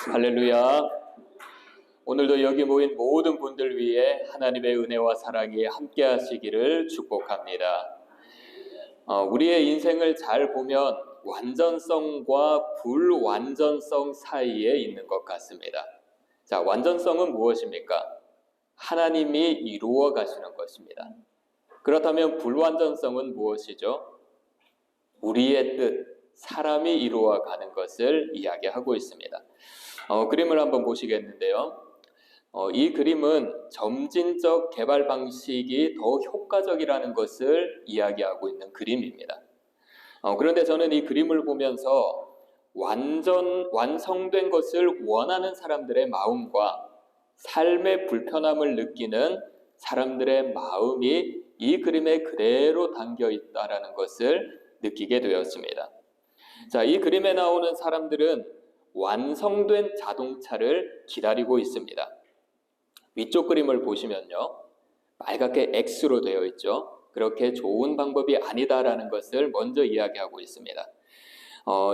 할렐루야. 오늘도 여기 모인 모든 분들 위해 하나님의 은혜와 사랑이 함께 하시기를 축복합니다. 우리의 인생을 잘 보면 완전성과 불완전성 사이에 있는 것 같습니다. 자, 완전성은 무엇입니까? 하나님이 이루어 가시는 것입니다. 그렇다면 불완전성은 무엇이죠? 우리의 뜻, 사람이 이루어 가는 것을 이야기하고 있습니다. 그림을 한번 보시겠는데요. 이 그림은 점진적 개발 방식이 더 효과적이라는 것을 이야기하고 있는 그림입니다. 그런데 저는 이 그림을 보면서 완성된 것을 원하는 사람들의 마음과 삶의 불편함을 느끼는 사람들의 마음이 이 그림에 그대로 담겨 있다는 것을 느끼게 되었습니다. 자, 이 그림에 나오는 사람들은 완성된 자동차를 기다리고 있습니다. 위쪽 그림을 보시면요, 빨갛게 X로 되어 있죠. 그렇게 좋은 방법이 아니다라는 것을 먼저 이야기하고 있습니다.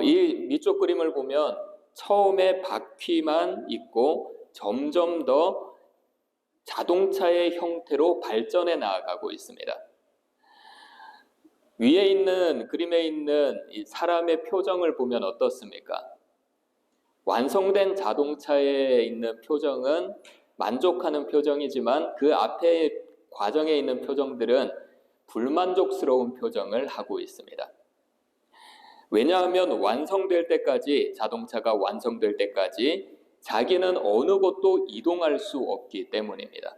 이 위쪽 그림을 보면 처음에 바퀴만 있고 점점 더 자동차의 형태로 발전해 나아가고 있습니다. 위에 있는 그림에 있는 이 사람의 표정을 보면 어떻습니까? 완성된 자동차에 있는 표정은 만족하는 표정이지만 그 앞에 과정에 있는 표정들은 불만족스러운 표정을 하고 있습니다. 왜냐하면 완성될 때까지, 자동차가 완성될 때까지 자기는 어느 곳도 이동할 수 없기 때문입니다.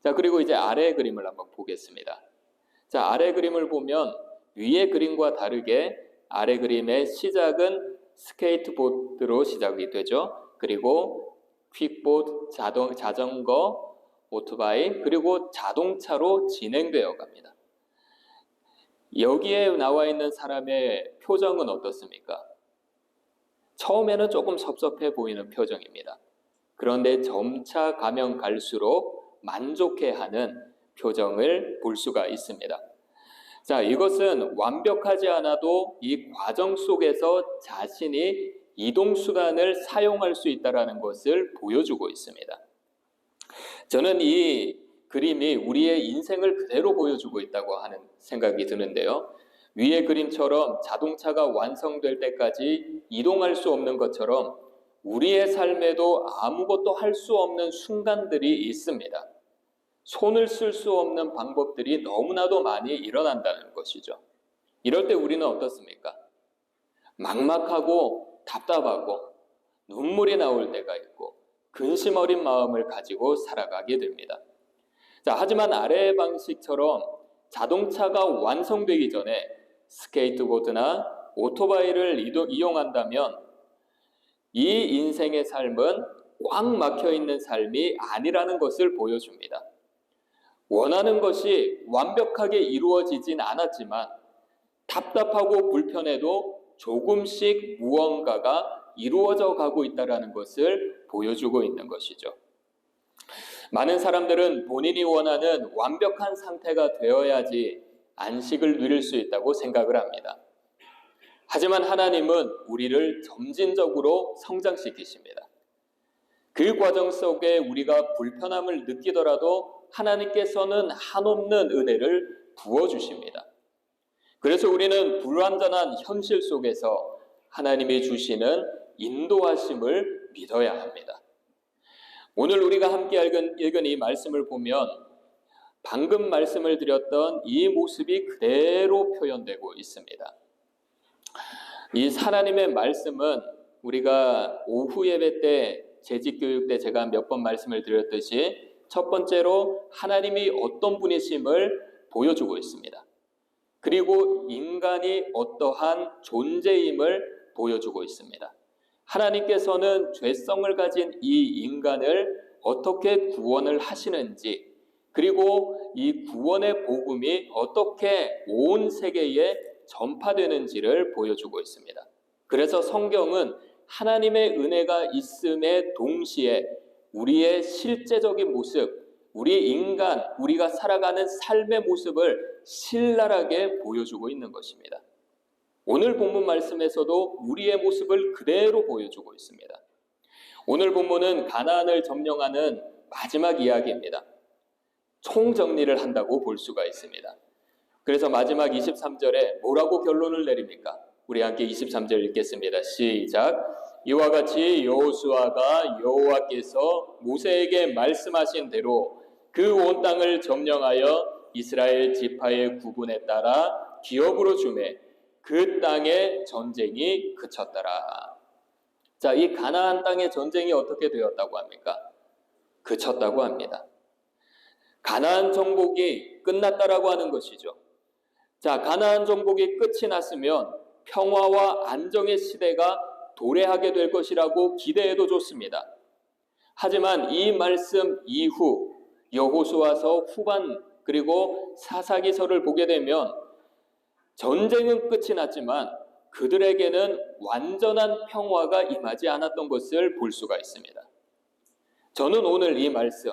자, 그리고 이제 아래 그림을 한번 보겠습니다. 자, 아래 그림을 보면 위의 그림과 다르게 아래 그림의 시작은 스케이트보드로 시작이 되죠. 그리고 퀵보드, 자전거, 오토바이, 그리고 자동차로 진행되어 갑니다. 여기에 나와 있는 사람의 표정은 어떻습니까? 처음에는 조금 섭섭해 보이는 표정입니다. 그런데 점차 가면 갈수록 만족해하는 표정을 볼 수가 있습니다. 자, 이것은 완벽하지 않아도 이 과정 속에서 자신이 이동수단을 사용할 수 있다는 것을 보여주고 있습니다. 저는 이 그림이 우리의 인생을 그대로 보여주고 있다고 하는 생각이 드는데요. 위의 그림처럼 자동차가 완성될 때까지 이동할 수 없는 것처럼 우리의 삶에도 아무것도 할 수 없는 순간들이 있습니다. 손을 쓸 수 없는 방법들이 너무나도 많이 일어난다는 것이죠. 이럴 때 우리는 어떻습니까? 막막하고 답답하고 눈물이 나올 때가 있고 근심 어린 마음을 가지고 살아가게 됩니다. 자, 하지만 아래의 방식처럼 자동차가 완성되기 전에 스케이트보드나 오토바이를 이용한다면 이 인생의 삶은 꽉 막혀 있는 삶이 아니라는 것을 보여줍니다. 원하는 것이 완벽하게 이루어지진 않았지만 답답하고 불편해도 조금씩 무언가가 이루어져 가고 있다는 것을 보여주고 있는 것이죠. 많은 사람들은 본인이 원하는 완벽한 상태가 되어야지 안식을 누릴 수 있다고 생각을 합니다. 하지만 하나님은 우리를 점진적으로 성장시키십니다. 그 과정 속에 우리가 불편함을 느끼더라도 하나님께서는 한없는 은혜를 부어주십니다. 그래서 우리는 불완전한 현실 속에서 하나님이 주시는 인도하심을 믿어야 합니다. 오늘 우리가 함께 읽은 이 말씀을 보면 방금 말씀을 드렸던 이 모습이 그대로 표현되고 있습니다. 이 하나님의 말씀은 우리가 오후 예배 때 재직교육 때 제가 몇 번 말씀을 드렸듯이 첫 번째로 하나님이 어떤 분이심을 보여주고 있습니다. 그리고 인간이 어떠한 존재임을 보여주고 있습니다. 하나님께서는 죄성을 가진 이 인간을 어떻게 구원을 하시는지, 그리고 이 구원의 복음이 어떻게 온 세계에 전파되는지를 보여주고 있습니다. 그래서 성경은 하나님의 은혜가 있음에 동시에 우리의 실제적인 모습, 우리 인간, 우리가 살아가는 삶의 모습을 신랄하게 보여주고 있는 것입니다. 오늘 본문 말씀에서도 우리의 모습을 그대로 보여주고 있습니다. 오늘 본문은 가나안을 점령하는 마지막 이야기입니다. 총정리를 한다고 볼 수가 있습니다. 그래서 마지막 23절에 뭐라고 결론을 내립니까? 우리 함께 23절 읽겠습니다. 시작. 이와 같이 여호수아가 여호와께서 모세에게 말씀하신 대로 그 온 땅을 점령하여 이스라엘 지파의 구분에 따라 기업으로 주매 그 땅의 전쟁이 그쳤더라. 자, 이 가나안 땅의 전쟁이 어떻게 되었다고 합니까? 그쳤다고 합니다. 가나안 정복이 끝났다라고 하는 것이죠. 자, 가나안 정복이 끝이 났으면 평화와 안정의 시대가 도래하게 될 것이라고 기대해도 좋습니다. 하지만 이 말씀 이후 여호수아서 후반 그리고 사사기서를 보게 되면 전쟁은 끝이 났지만 그들에게는 완전한 평화가 임하지 않았던 것을 볼 수가 있습니다. 저는 오늘 이 말씀,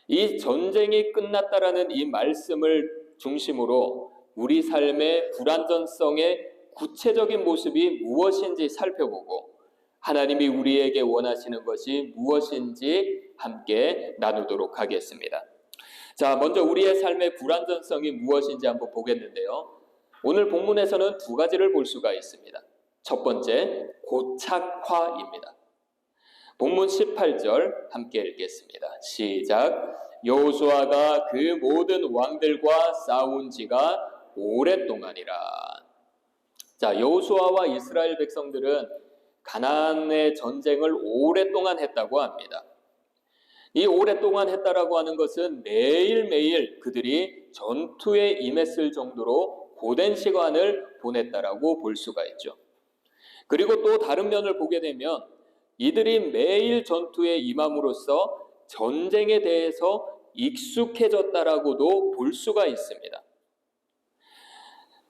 이 전쟁이 끝났다라는 이 말씀을 중심으로 우리 삶의 불완전성의 구체적인 모습이 무엇인지 살펴보고 하나님이 우리에게 원하시는 것이 무엇인지 함께 나누도록 하겠습니다. 자, 먼저 우리의 삶의 불완전성이 무엇인지 한번 보겠는데요. 오늘 본문에서는 두 가지를 볼 수가 있습니다. 첫 번째, 고착화입니다. 본문 18절 함께 읽겠습니다. 시작. 여호수아가 그 모든 왕들과 싸운 지가 오랫동안이라. 자, 여호수아와 이스라엘 백성들은 가나안의 전쟁을 오랫동안 했다고 합니다. 이 오랫동안 했다라고 하는 것은 매일매일 그들이 전투에 임했을 정도로 고된 시간을 보냈다라고 볼 수가 있죠. 그리고 또 다른 면을 보게 되면 이들이 매일 전투에 임함으로써 전쟁에 대해서 익숙해졌다라고도 볼 수가 있습니다.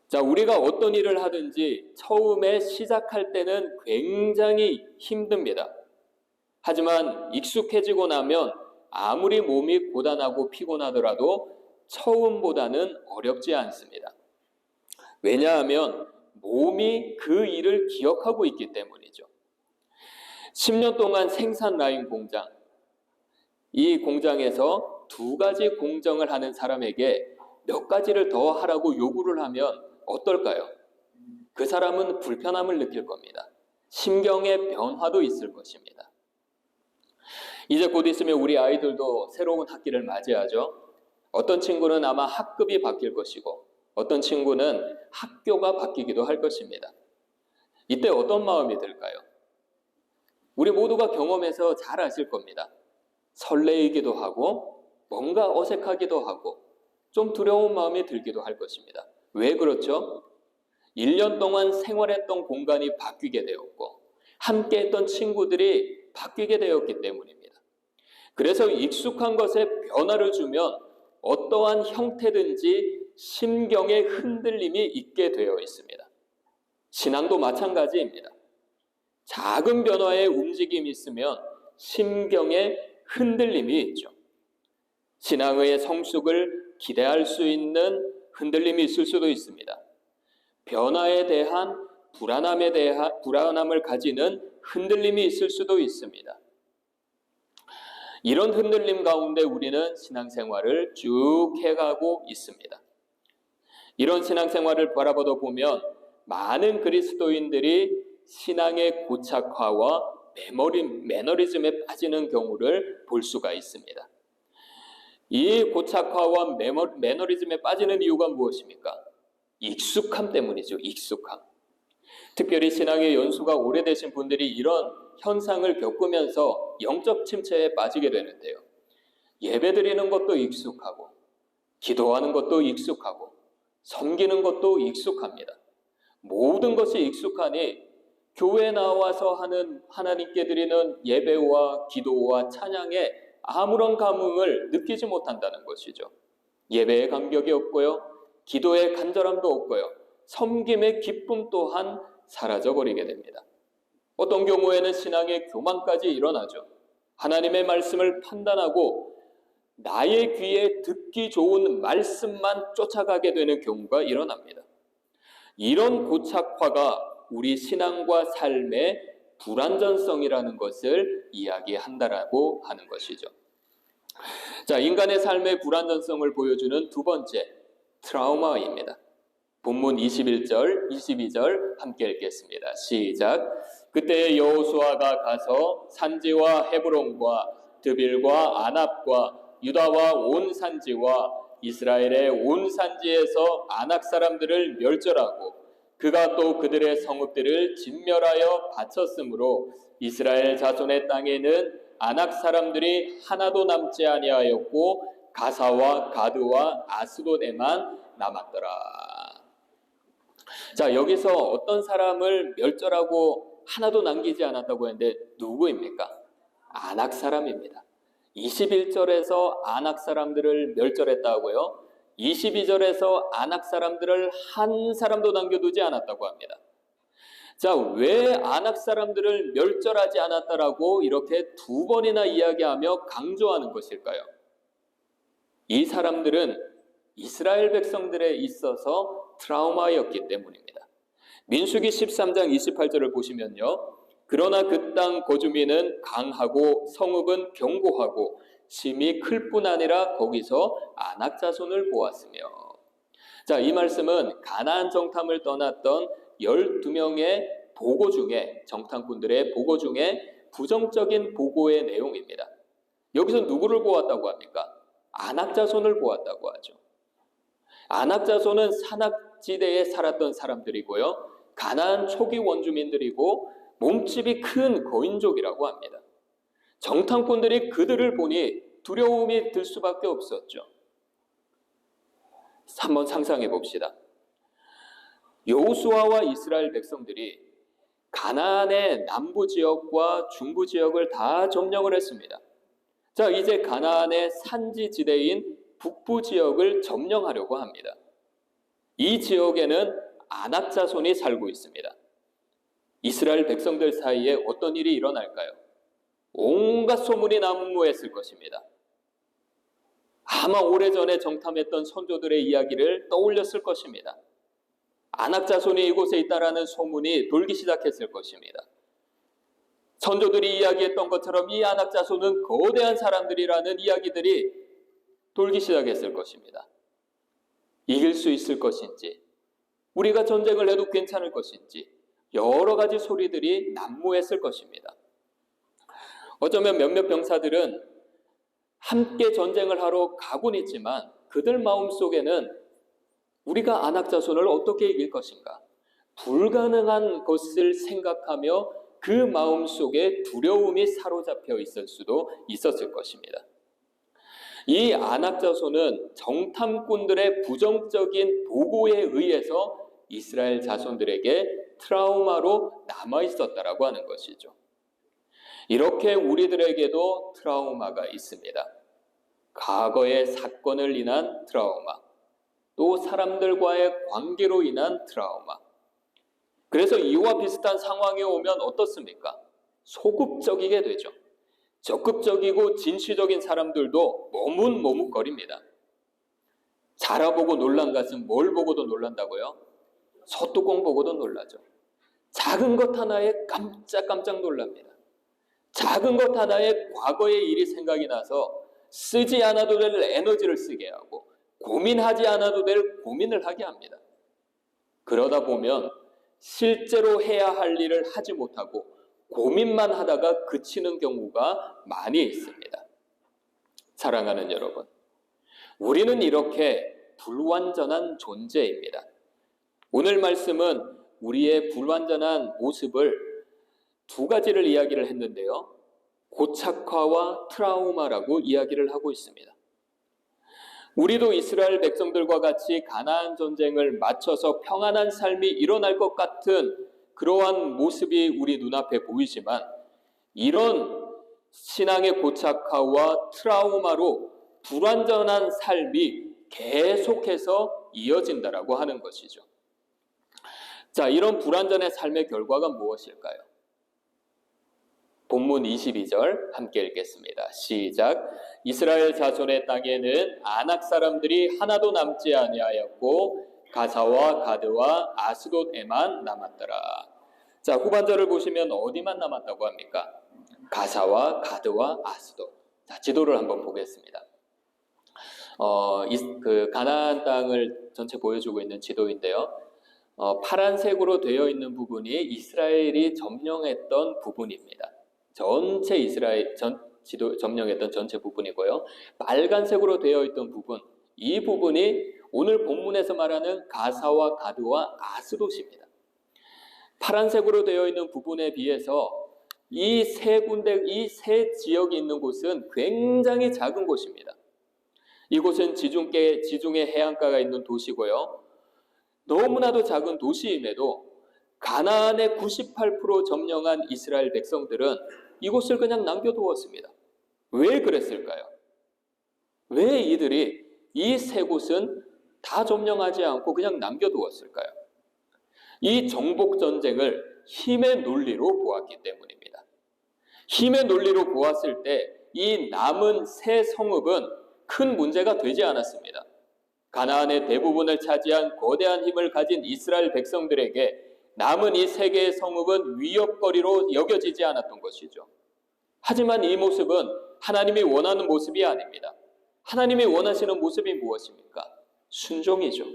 자, 우리가 어떤 일을 하든지 처음에 시작할 때는 굉장히 힘듭니다. 하지만 익숙해지고 나면 아무리 몸이 고단하고 피곤하더라도 처음보다는 어렵지 않습니다. 왜냐하면 몸이 그 일을 기억하고 있기 때문이죠. 10년 동안 생산 라인 공장, 이 공장에서 두 가지 공정을 하는 사람에게 몇 가지를 더 하라고 요구를 하면 어떨까요? 그 사람은 불편함을 느낄 겁니다. 심경의 변화도 있을 것입니다. 이제 곧 있으면 우리 아이들도 새로운 학기를 맞이하죠. 어떤 친구는 아마 학급이 바뀔 것이고 어떤 친구는 학교가 바뀌기도 할 것입니다. 이때 어떤 마음이 들까요? 우리 모두가 경험해서 잘 아실 겁니다. 설레이기도 하고 뭔가 어색하기도 하고 좀 두려운 마음이 들기도 할 것입니다. 왜 그렇죠? 1년 동안 생활했던 공간이 바뀌게 되었고 함께했던 친구들이 바뀌게 되었기 때문입니다. 그래서 익숙한 것에 변화를 주면 어떠한 형태든지 심경의 흔들림이 있게 되어 있습니다. 신앙도 마찬가지입니다. 작은 변화에 움직임이 있으면 심경에 흔들림이 있죠. 신앙의 성숙을 기대할 수 있는 흔들림이 있을 수도 있습니다. 변화에 대한 불안함을 가지는 흔들림이 있을 수도 있습니다. 이런 흔들림 가운데 우리는 신앙생활을 쭉 해가고 있습니다. 이런 신앙생활을 바라보다 보면 많은 그리스도인들이 신앙의 고착화와 매너리즘에 빠지는 경우를 볼 수가 있습니다. 이 고착화와 매너리즘에 빠지는 이유가 무엇입니까? 익숙함 때문이죠. 익숙함. 특별히 신앙의 연수가 오래되신 분들이 이런 현상을 겪으면서 영적 침체에 빠지게 되는데요. 예배드리는 것도 익숙하고 기도하는 것도 익숙하고 섬기는 것도 익숙합니다. 모든 것이 익숙하니 교회에 나와서 하는 하나님께 드리는 예배와 기도와 찬양에 아무런 감흥을 느끼지 못한다는 것이죠. 예배의 감격이 없고요. 기도의 간절함도 없고요. 섬김의 기쁨 또한 사라져버리게 됩니다. 어떤 경우에는 신앙의 교만까지 일어나죠. 하나님의 말씀을 판단하고 나의 귀에 듣기 좋은 말씀만 쫓아가게 되는 경우가 일어납니다. 이런 고착화가 우리 신앙과 삶에 불완전성이라는 것을 이야기한다라고 하는 것이죠. 자, 인간의 삶의 불완전성을 보여주는 두 번째, 트라우마입니다. 본문 21절, 22절 함께 읽겠습니다. 시작. 그때 여호수아가 가서 산지와 헤브론과 드빌과 아납과 유다와 온 산지와 이스라엘의 온 산지에서 아낙 사람들을 멸절하고 그가 또 그들의 성읍들을 진멸하여 바쳤으므로 이스라엘 자손의 땅에는 아낙 사람들이 하나도 남지 아니하였고 가사와 가드와 아스돗에만 남았더라. 자, 여기서 어떤 사람을 멸절하고 하나도 남기지 않았다고 했는데 누구입니까? 아낙 사람입니다. 21절에서 아낙 사람들을 멸절했다고요. 22절에서 아낙 사람들을 한 사람도 남겨두지 않았다고 합니다. 자, 왜 아낙 사람들을 멸절하지 않았다라고 이렇게 두 번이나 이야기하며 강조하는 것일까요? 이 사람들은 이스라엘 백성들에 있어서 트라우마였기 때문입니다. 민수기 13장 28절을 보시면요. 그러나 그 땅 거주민은 강하고 성읍은 견고하고 심이 클 뿐 아니라 거기서 아낙 자손을 보았으며. 자, 이 말씀은 가나안 정탐을 떠났던 12명의 보고 중에 정탐꾼들의 보고 중에 부정적인 보고의 내용입니다. 여기서 누구를 보았다고 합니까? 아낙 자손을 보았다고 하죠. 아낙 자손은 산악지대에 살았던 사람들이고요. 가나안 초기 원주민들이고 몸집이 큰 거인족이라고 합니다. 정탐꾼들이 그들을 보니 두려움이 들 수밖에 없었죠. 한번 상상해 봅시다. 여호수아와 이스라엘 백성들이 가나안의 남부 지역과 중부 지역을 다 점령을 했습니다. 자, 이제 가나안의 산지 지대인 북부 지역을 점령하려고 합니다. 이 지역에는 아낙 자손이 살고 있습니다. 이스라엘 백성들 사이에 어떤 일이 일어날까요? 온갖 소문이 난무했을 것입니다. 아마 오래전에 정탐했던 선조들의 이야기를 떠올렸을 것입니다. 아낙 자손이 이곳에 있다라는 소문이 돌기 시작했을 것입니다. 선조들이 이야기했던 것처럼 이 아낙 자손은 거대한 사람들이라는 이야기들이 돌기 시작했을 것입니다. 이길 수 있을 것인지, 우리가 전쟁을 해도 괜찮을 것인지 여러 가지 소리들이 난무했을 것입니다. 어쩌면 몇몇 병사들은 함께 전쟁을 하러 가곤 있지만 그들 마음속에는 우리가 아낙 자손을 어떻게 이길 것인가? 불가능한 것을 생각하며 그 마음속에 두려움이 사로잡혀 있을 수도 있었을 것입니다. 이 아낙 자손은 정탐꾼들의 부정적인 보고에 의해서 이스라엘 자손들에게 트라우마로 남아있었다라고 하는 것이죠. 이렇게 우리들에게도 트라우마가 있습니다. 과거의 사건을 인한 트라우마, 또 사람들과의 관계로 인한 트라우마. 그래서 이와 비슷한 상황에 오면 어떻습니까? 소극적이게 되죠. 적극적이고 진취적인 사람들도 머뭇머뭇거립니다. 자라보고 놀란 것은 뭘 보고도 놀란다고요? 소뚜껑 보고도 놀라죠. 작은 것 하나에 깜짝깜짝 놀랍니다. 작은 것 하나에 과거의 일이 생각이 나서 쓰지 않아도 될 에너지를 쓰게 하고 고민하지 않아도 될 고민을 하게 합니다. 그러다 보면 실제로 해야 할 일을 하지 못하고 고민만 하다가 그치는 경우가 많이 있습니다. 사랑하는 여러분, 우리는 이렇게 불완전한 존재입니다. 오늘 말씀은 우리의 불완전한 모습을 두 가지를 이야기를 했는데요. 고착화와 트라우마라고 이야기를 하고 있습니다. 우리도 이스라엘 백성들과 같이 가나안 전쟁을 마쳐서 평안한 삶이 일어날 것 같은 그러한 모습이 우리 눈앞에 보이지만 이런 신앙의 고착화와 트라우마로 불완전한 삶이 계속해서 이어진다라고 하는 것이죠. 자, 이런 불완전의 삶의 결과가 무엇일까요? 본문 22절 함께 읽겠습니다. 시작. 이스라엘 자손의 땅에는 아낙 사람들이 하나도 남지 아니하였고 가사와 가드와 아스돗에만 남았더라. 자, 후반절을 보시면 어디만 남았다고 합니까? 가사와 가드와 아스도. 자, 지도를 한번 보겠습니다. 가나안 땅을 전체 보여주고 있는 지도인데요. 파란색으로 되어 있는 부분이 이스라엘이 점령했던 부분입니다. 전체 점령했던 전체 부분이고요. 빨간색으로 되어 있던 부분, 이 부분이 오늘 본문에서 말하는 가사와 가드와 아스돗입니다. 파란색으로 되어 있는 부분에 비해서 이 세 지역이 있는 곳은 굉장히 작은 곳입니다. 이곳은 지중해 해안가가 있는 도시고요. 너무나도 작은 도시임에도 가나안의 98% 점령한 이스라엘 백성들은 이곳을 그냥 남겨두었습니다. 왜 그랬을까요? 왜 이들이 이 세 곳은 다 점령하지 않고 그냥 남겨두었을까요? 이 정복 전쟁을 힘의 논리로 보았기 때문입니다. 힘의 논리로 보았을 때 이 남은 세 성읍은 큰 문제가 되지 않았습니다. 가나안의 대부분을 차지한 거대한 힘을 가진 이스라엘 백성들에게 남은 이 세 개의 성읍은 위협거리로 여겨지지 않았던 것이죠. 하지만 이 모습은 하나님이 원하는 모습이 아닙니다. 하나님이 원하시는 모습이 무엇입니까? 순종이죠.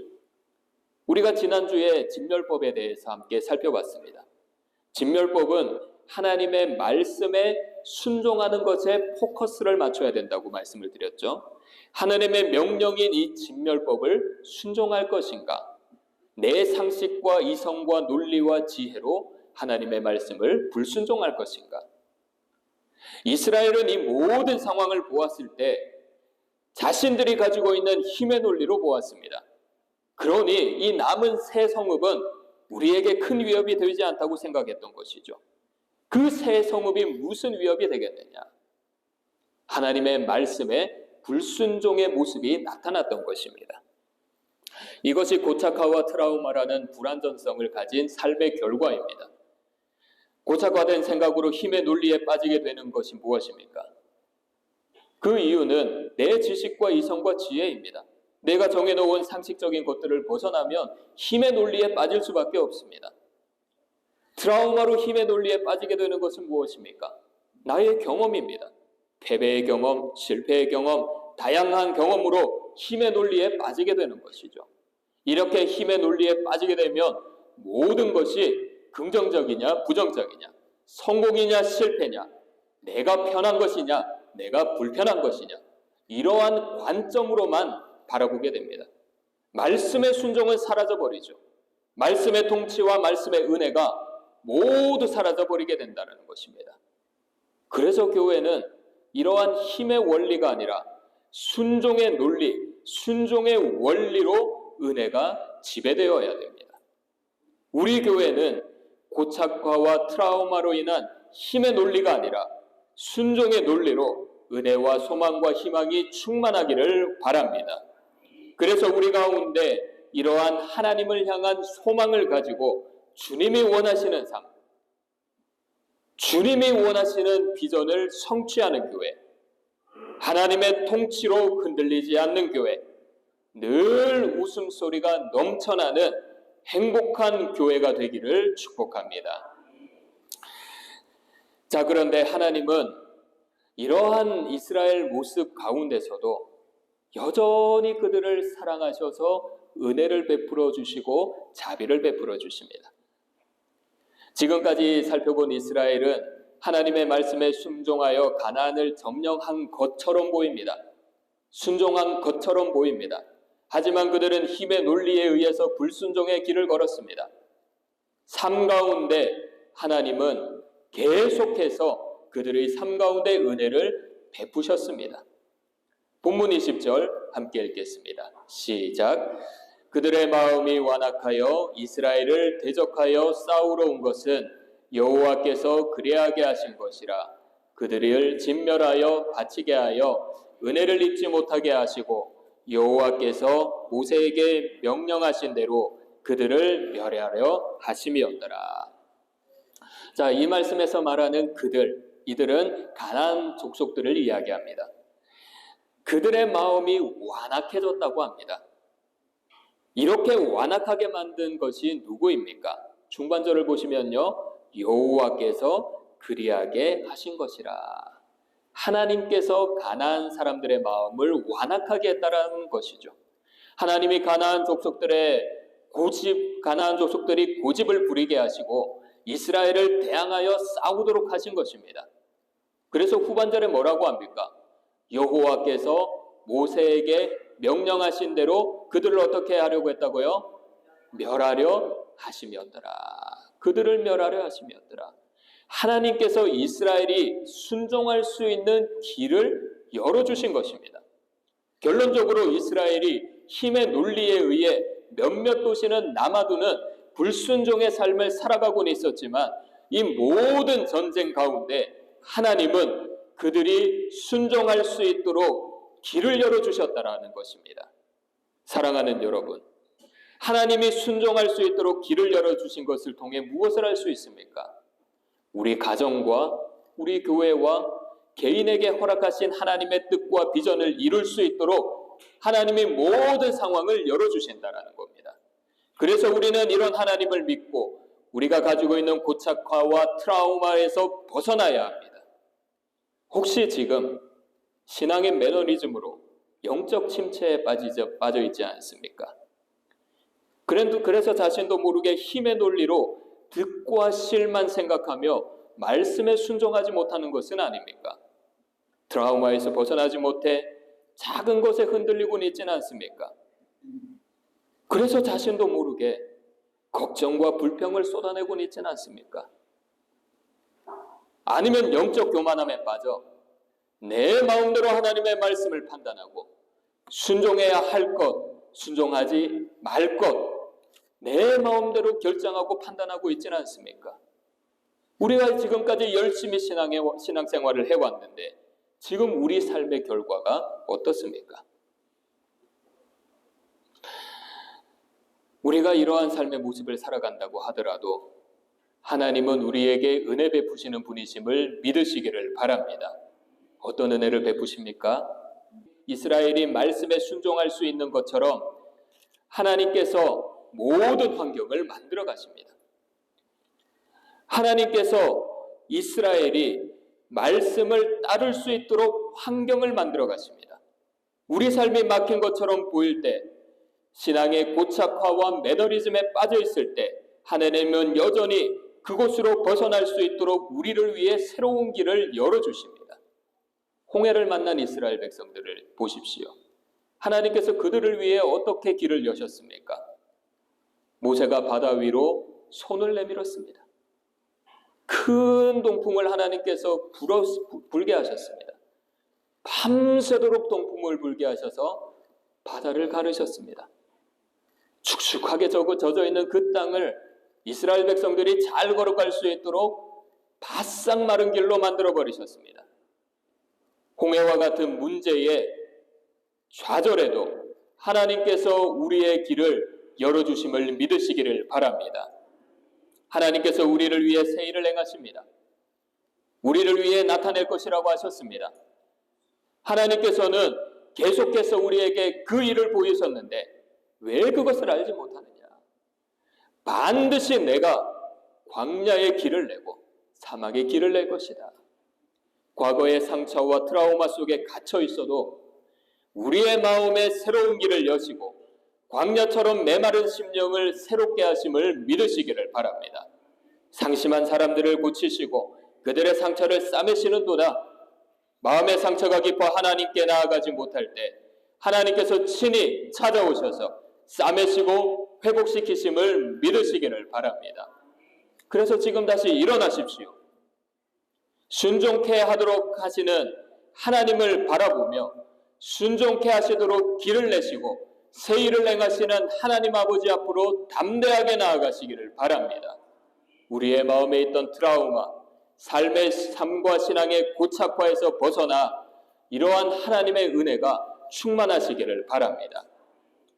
우리가 지난주에 진멸법에 대해서 함께 살펴봤습니다. 진멸법은 하나님의 말씀에 순종하는 것에 포커스를 맞춰야 된다고 말씀을 드렸죠. 하나님의 명령인 이 진멸법을 순종할 것인가? 내 상식과 이성과 논리와 지혜로 하나님의 말씀을 불순종할 것인가? 이스라엘은 이 모든 상황을 보았을 때 자신들이 가지고 있는 힘의 논리로 보았습니다. 그러니 이 남은 세 성읍은 우리에게 큰 위협이 되지 않다고 생각했던 것이죠. 그 세 성읍이 무슨 위협이 되겠느냐? 하나님의 말씀에 불순종의 모습이 나타났던 것입니다. 이것이 고착화와 트라우마라는 불완전성을 가진 삶의 결과입니다. 고착화된 생각으로 힘의 논리에 빠지게 되는 것이 무엇입니까? 그 이유는 내 지식과 이성과 지혜입니다. 내가 정해놓은 상식적인 것들을 벗어나면 힘의 논리에 빠질 수밖에 없습니다. 트라우마로 힘의 논리에 빠지게 되는 것은 무엇입니까? 나의 경험입니다. 패배의 경험, 실패의 경험, 다양한 경험으로 힘의 논리에 빠지게 되는 것이죠. 이렇게 힘의 논리에 빠지게 되면 모든 것이 긍정적이냐 부정적이냐, 성공이냐 실패냐, 내가 편한 것이냐 내가 불편한 것이냐, 이러한 관점으로만 바라보게 됩니다. 말씀의 순종은 사라져버리죠. 말씀의 통치와 말씀의 은혜가 모두 사라져버리게 된다는 것입니다. 그래서 교회는 이러한 힘의 원리가 아니라 순종의 논리, 순종의 원리로 은혜가 지배되어야 됩니다. 우리 교회는 고착화와 트라우마로 인한 힘의 논리가 아니라 순종의 논리로 은혜와 소망과 희망이 충만하기를 바랍니다. 그래서 우리 가운데 이러한 하나님을 향한 소망을 가지고 주님이 원하시는 삶, 주님이 원하시는 비전을 성취하는 교회, 하나님의 통치로 흔들리지 않는 교회, 늘 웃음소리가 넘쳐나는 행복한 교회가 되기를 축복합니다. 자, 그런데 하나님은 이러한 이스라엘 모습 가운데서도 여전히 그들을 사랑하셔서 은혜를 베풀어 주시고 자비를 베풀어 주십니다. 지금까지 살펴본 이스라엘은 하나님의 말씀에 순종하여 가나안을 점령한 것처럼 보입니다. 순종한 것처럼 보입니다. 하지만 그들은 힘의 논리에 의해서 불순종의 길을 걸었습니다. 삶 가운데 하나님은 계속해서 그들의 삶 가운데 은혜를 베푸셨습니다. 본문 20절 함께 읽겠습니다. 시작. 그들의 마음이 완악하여 이스라엘을 대적하여 싸우러 온 것은 여호와께서 그리하게 하신 것이라. 그들을 진멸하여 바치게 하여 은혜를 입지 못하게 하시고 여호와께서 모세에게 명령하신 대로 그들을 멸하려 하심이었더라. 자, 이 말씀에서 말하는 이들은 가나안 족속들을 이야기합니다. 그들의 마음이 완악해졌다고 합니다. 이렇게 완악하게 만든 것이 누구입니까? 중반절을 보시면요, 여호와께서 그리하게 하신 것이라. 하나님께서 가나안 사람들의 마음을 완악하게 했다라는 것이죠. 하나님이 가나안 족속들이 고집을 부리게 하시고 이스라엘을 대항하여 싸우도록 하신 것입니다. 그래서 후반절에 뭐라고 합니까? 여호와께서 모세에게 명령하신 대로 그들을 어떻게 하려고 했다고요? 멸하려 하심이었더라. 그들을 멸하려 하심이었더라. 하나님께서 이스라엘이 순종할 수 있는 길을 열어주신 것입니다. 결론적으로 이스라엘이 힘의 논리에 의해 몇몇 도시는 남아두는 불순종의 삶을 살아가고는 있었지만 이 모든 전쟁 가운데 하나님은 그들이 순종할 수 있도록 길을 열어주셨다라는 것입니다. 사랑하는 여러분, 하나님이 순종할 수 있도록 길을 열어주신 것을 통해 무엇을 할 수 있습니까? 우리 가정과 우리 교회와 개인에게 허락하신 하나님의 뜻과 비전을 이룰 수 있도록 하나님이 모든 상황을 열어주신다는 겁니다. 그래서 우리는 이런 하나님을 믿고 우리가 가지고 있는 고착화와 트라우마에서 벗어나야 합니다. 혹시 지금 신앙의 매너리즘으로 영적 침체에 빠져 있지 않습니까? 그래서 자신도 모르게 힘의 논리로 득과 실만 생각하며 말씀에 순종하지 못하는 것은 아닙니까? 트라우마에서 벗어나지 못해 작은 것에 흔들리고 있지는 않습니까? 그래서 자신도 모르게 걱정과 불평을 쏟아내고 있지는 않습니까? 아니면 영적 교만함에 빠져 내 마음대로 하나님의 말씀을 판단하고 순종해야 할 것, 순종하지 말 것, 내 마음대로 결정하고 판단하고 있지는 않습니까? 우리가 지금까지 열심히 신앙생활을 해왔는데 지금 우리 삶의 결과가 어떻습니까? 우리가 이러한 삶의 모습을 살아간다고 하더라도 하나님은 우리에게 은혜 베푸시는 분이심을 믿으시기를 바랍니다. 어떤 은혜를 베푸십니까? 이스라엘이 말씀에 순종할 수 있는 것처럼 하나님께서 모든 환경을 만들어 가십니다. 하나님께서 이스라엘이 말씀을 따를 수 있도록 환경을 만들어 가십니다. 우리 삶이 막힌 것처럼 보일 때, 신앙의 고착화와 매너리즘에 빠져 있을 때 하나님은 여전히 그곳으로 벗어날 수 있도록 우리를 위해 새로운 길을 열어주십니다. 홍해를 만난 이스라엘 백성들을 보십시오. 하나님께서 그들을 위해 어떻게 길을 여셨습니까? 모세가 바다 위로 손을 내밀었습니다. 큰 동풍을 하나님께서 불게 하셨습니다. 밤새도록 동풍을 불게 하셔서 바다를 가르셨습니다. 축축하게 젖어 있는 그 땅을 이스라엘 백성들이 잘 걸어갈 수 있도록 바싹 마른 길로 만들어 버리셨습니다. 홍해와 같은 문제에 좌절해도 하나님께서 우리의 길을 열어주심을 믿으시기를 바랍니다. 하나님께서 우리를 위해 새 일을 행하십니다. 우리를 위해 나타낼 것이라고 하셨습니다. 하나님께서는 계속해서 우리에게 그 일을 보이셨는데 왜 그것을 알지 못하느냐? 반드시 내가 광야의 길을 내고 사막의 길을 낼 것이다. 과거의 상처와 트라우마 속에 갇혀 있어도 우리의 마음에 새로운 길을 여시고 광야처럼 메마른 심령을 새롭게 하심을 믿으시기를 바랍니다. 상심한 사람들을 고치시고 그들의 상처를 싸매시는도다. 마음의 상처가 깊어 하나님께 나아가지 못할 때 하나님께서 친히 찾아오셔서 싸매시고 회복시키심을 믿으시기를 바랍니다. 그래서 지금 다시 일어나십시오. 순종케 하도록 하시는 하나님을 바라보며 순종케 하시도록 길을 내시고 새 일을 행하시는 하나님 아버지 앞으로 담대하게 나아가시기를 바랍니다. 우리의 마음에 있던 트라우마, 삶과 신앙의 고착화에서 벗어나 이러한 하나님의 은혜가 충만하시기를 바랍니다.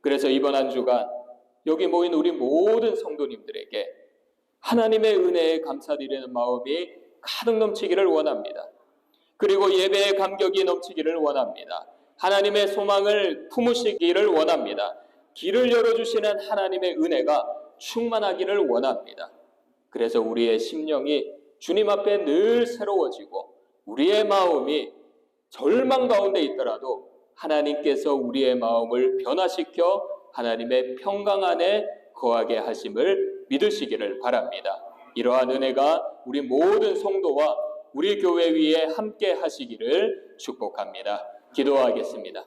그래서 이번 한 주간 여기 모인 우리 모든 성도님들에게 하나님의 은혜에 감사드리는 마음이 가득 넘치기를 원합니다. 그리고 예배의 감격이 넘치기를 원합니다. 하나님의 소망을 품으시기를 원합니다. 길을 열어주시는 하나님의 은혜가 충만하기를 원합니다. 그래서 우리의 심령이 주님 앞에 늘 새로워지고 우리의 마음이 절망 가운데 있더라도 하나님께서 우리의 마음을 변화시켜 하나님의 평강 안에 거하게 하심을 믿으시기를 바랍니다. 이러한 은혜가 우리 모든 성도와 우리 교회 위에 함께 하시기를 축복합니다. 기도하겠습니다.